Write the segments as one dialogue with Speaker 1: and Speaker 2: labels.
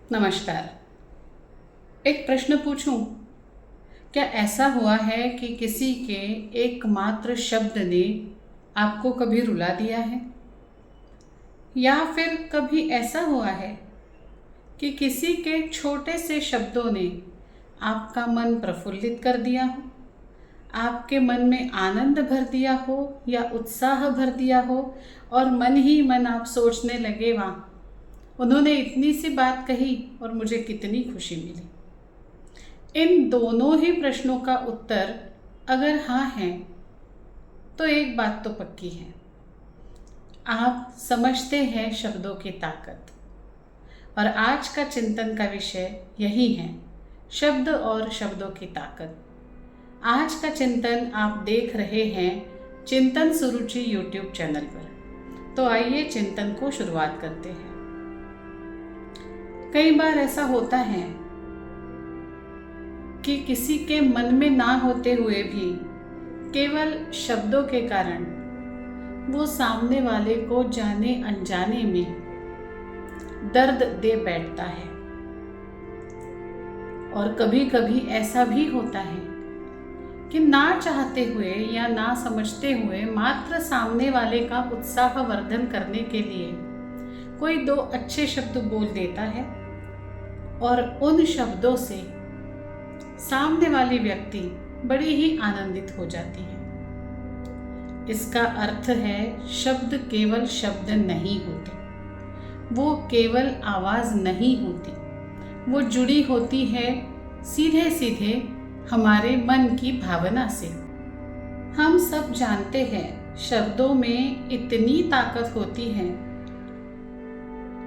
Speaker 1: नमस्कार। एक प्रश्न पूछूं? क्या ऐसा हुआ है कि किसी के एकमात्र शब्द ने आपको कभी रुला दिया है? या फिर कभी ऐसा हुआ है कि किसी के छोटे से शब्दों ने आपका मन प्रफुल्लित कर दिया हो, आपके मन में आनंद भर दिया हो या उत्साह भर दिया हो और मन ही मन आप सोचने लगे, वाह, उन्होंने इतनी सी बात कही और मुझे कितनी खुशी मिली। इन दोनों ही प्रश्नों का उत्तर अगर हाँ है तो एक बात तो पक्की है, आप समझते हैं शब्दों की ताकत। और आज का चिंतन का विषय यही है, शब्द और शब्दों की ताकत। आज का चिंतन आप देख रहे हैं चिंतन सुरुचि यूट्यूब चैनल पर। तो आइए चिंतन को शुरुआत करते हैं। कई बार ऐसा होता है कि किसी के मन में ना होते हुए भी केवल शब्दों के कारण वो सामने वाले को जाने अनजाने में दर्द दे बैठता है। और कभी कभी ऐसा भी होता है कि ना चाहते हुए या ना समझते हुए मात्र सामने वाले का उत्साह वर्धन करने के लिए कोई दो अच्छे शब्द बोल देता है और उन शब्दों से सामने वाली व्यक्ति बड़ी ही आनंदित हो जाती है। इसका अर्थ है, शब्द केवल शब्द नहीं होते, वो केवल आवाज़ नहीं होती, वो जुड़ी होती है सीधे सीधे हमारे मन की भावना से। हम सब जानते हैं शब्दों में इतनी ताकत होती है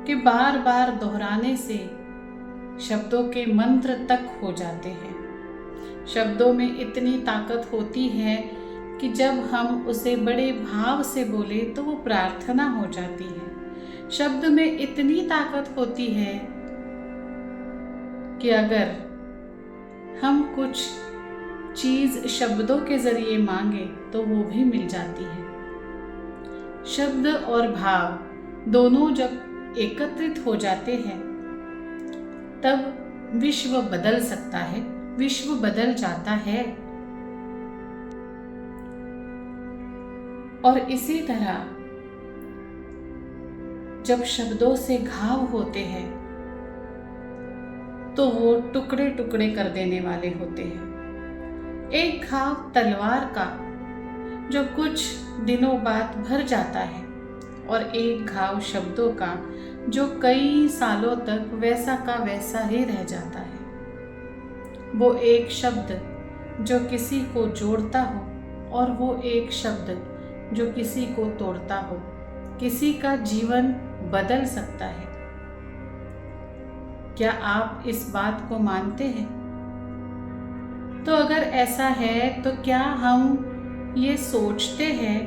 Speaker 1: कि बार बार दोहराने से शब्दों के मंत्र तक हो जाते हैं। शब्दों में इतनी ताकत होती है कि जब हम उसे बड़े भाव से बोले तो वो प्रार्थना हो जाती है। शब्द में इतनी ताकत होती है कि अगर हम कुछ चीज़ शब्दों के ज़रिए मांगे तो वो भी मिल जाती है। शब्द और भाव दोनों जब एकत्रित हो जाते हैं तब विश्व बदल सकता है, विश्व बदल जाता है। और इसी तरह जब शब्दों से घाव होते हैं तो वो टुकड़े टुकड़े कर देने वाले होते हैं। एक घाव तलवार का जो कुछ दिनों बाद भर जाता है और एक घाव शब्दों का जो कई सालों तक वैसा का वैसा ही रह जाता है। वो एक शब्द जो किसी को जोड़ता हो और वो एक शब्द जो किसी को तोड़ता हो, किसी का जीवन बदल सकता है। क्या आप इस बात को मानते हैं? तो अगर ऐसा है तो क्या हम ये सोचते हैं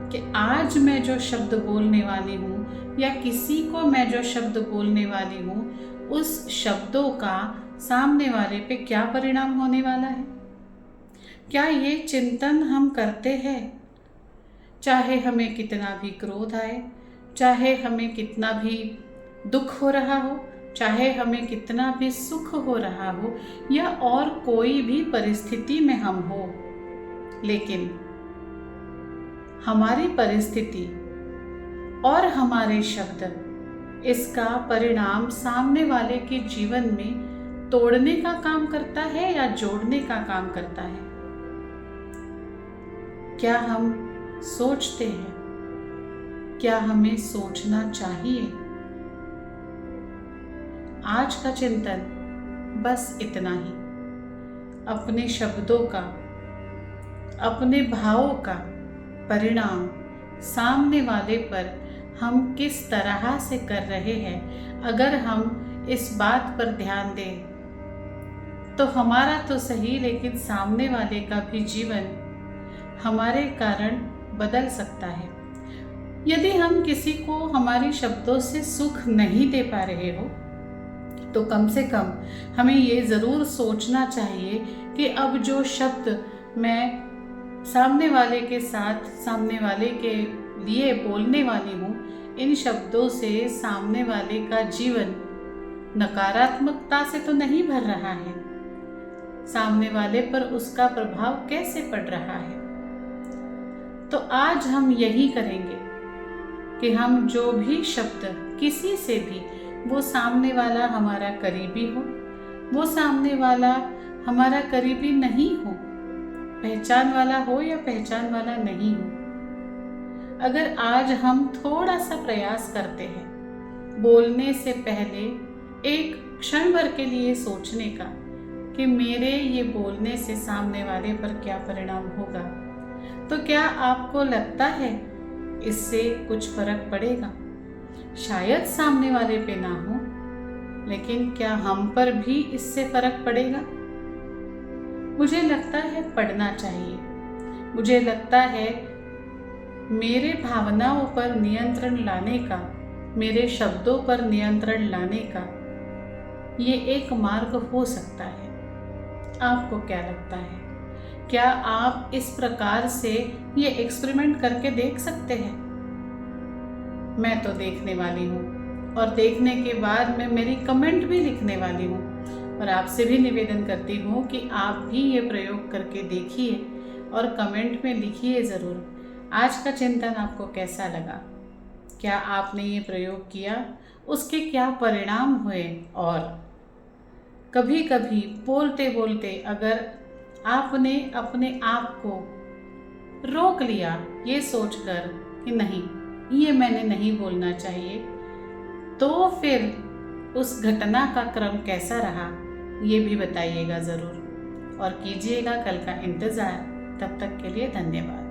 Speaker 1: कि आज मैं जो शब्द बोलने वाली हूँ या किसी को मैं जो शब्द बोलने वाली हूँ, उस शब्दों का सामने वाले पे क्या परिणाम होने वाला है? क्या ये चिंतन हम करते हैं? चाहे हमें कितना भी क्रोध आए, चाहे हमें कितना भी दुख हो रहा हो, चाहे हमें कितना भी सुख हो रहा हो या और कोई भी परिस्थिति में हम हो, लेकिन हमारी परिस्थिति और हमारे शब्द इसका परिणाम सामने वाले के जीवन में तोड़ने का काम करता है या जोड़ने का काम करता है? क्या हम सोचते हैं? क्या हमें सोचना चाहिए? आज का चिंतन बस इतना ही। अपने शब्दों का, अपने भावों का परिणाम सामने वाले पर हम किस तरह से कर रहे हैं, अगर हम इस बात पर ध्यान दें तो हमारा तो सही लेकिन सामने वाले का भी जीवन हमारे कारण बदल सकता है। यदि हम किसी को हमारे शब्दों से सुख नहीं दे पा रहे हो तो कम से कम हमें ये ज़रूर सोचना चाहिए कि अब जो शब्द मैं सामने वाले के साथ, सामने वाले के लिए बोलने वाली हूँ, इन शब्दों से सामने वाले का जीवन नकारात्मकता से तो नहीं भर रहा है, सामने वाले पर उसका प्रभाव कैसे पड़ रहा है। तो आज हम यही करेंगे कि हम जो भी शब्द किसी से भी, वो सामने वाला हमारा करीबी हो, वो सामने वाला हमारा करीबी नहीं हो, पहचान वाला हो या पहचान वाला नहीं हो, अगर आज हम थोड़ा सा प्रयास करते हैं बोलने से पहले एक क्षण भर के लिए सोचने का कि मेरे ये बोलने से सामने वाले पर क्या परिणाम होगा, तो क्या आपको लगता है इससे कुछ फर्क पड़ेगा? शायद सामने वाले पे ना हो, लेकिन क्या हम पर भी इससे फर्क पड़ेगा? मुझे लगता है पड़ना चाहिए। मुझे लगता है मेरे भावनाओं पर नियंत्रण लाने का, मेरे शब्दों पर नियंत्रण लाने का ये एक मार्ग हो सकता है। आपको क्या लगता है? क्या आप इस प्रकार से ये एक्सपेरिमेंट करके देख सकते हैं? मैं तो देखने वाली हूँ और देखने के बाद मैं मेरी कमेंट भी लिखने वाली हूँ और आपसे भी निवेदन करती हूँ कि आप भी ये प्रयोग करके देखिए और कमेंट में लिखिए ज़रूर। आज का चिंतन आपको कैसा लगा? क्या आपने ये प्रयोग किया? उसके क्या परिणाम हुए? और कभी कभी बोलते बोलते अगर आपने अपने आप को रोक लिया ये सोचकर कि नहीं, ये मैंने नहीं बोलना चाहिए, तो फिर उस घटना का क्रम कैसा रहा ये भी बताइएगा ज़रूर और कीजिएगा कल का इंतज़ार। तब तक के लिए धन्यवाद।